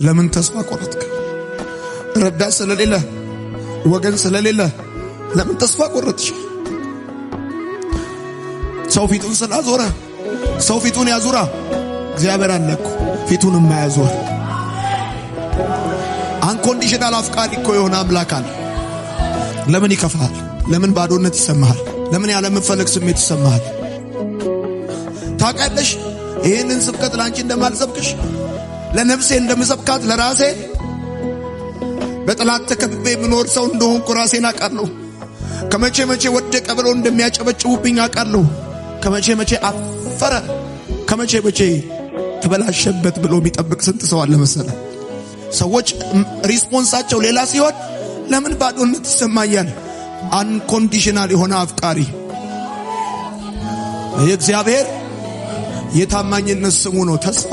ለምን ተስፋ ቆረጥክ? ረዳት ስለሌለ ወገን ስለሌለ ለምን ተስፋ ቆረጥሽ? ሰው ፊቱን ስላዞረ ሰው ፊቱን ያዙራ። እግዚአብሔር አለኩ ፊቱን የማያዞር አንኮንዲሽናል አፍቃሪ እኮ የሆነ አምላክ አለ። ለምን ይከፋል? ለምን ባዶነት ይሰማሃል? ለምን ያለ መፈለግ ስሜት ይሰማሃል? ታውቃለሽ ይሄንን ስብከት ላንቺ እንደማልሰብክሽ ለነፍሴ እንደምሰብካት ለራሴ በጥላት ተከብቤ ምኖር ሰው እንደሆንኩ ራሴን አውቃለሁ። ከመቼ መቼ ወደቀ ብለው እንደሚያጨበጭቡብኝ አውቃለሁ። ከመቼ መቼ አፈረ ከመቼ መቼ ተበላሸበት ብሎ የሚጠብቅ ስንት ሰው አለ መሰለ። ሰዎች ሪስፖንሳቸው ሌላ ሲሆን ለምን ባዶነት ይሰማኛል? አንኮንዲሽናል የሆነ አፍቃሪ የእግዚአብሔር የታማኝነት ስሙ ነው ተስፋ።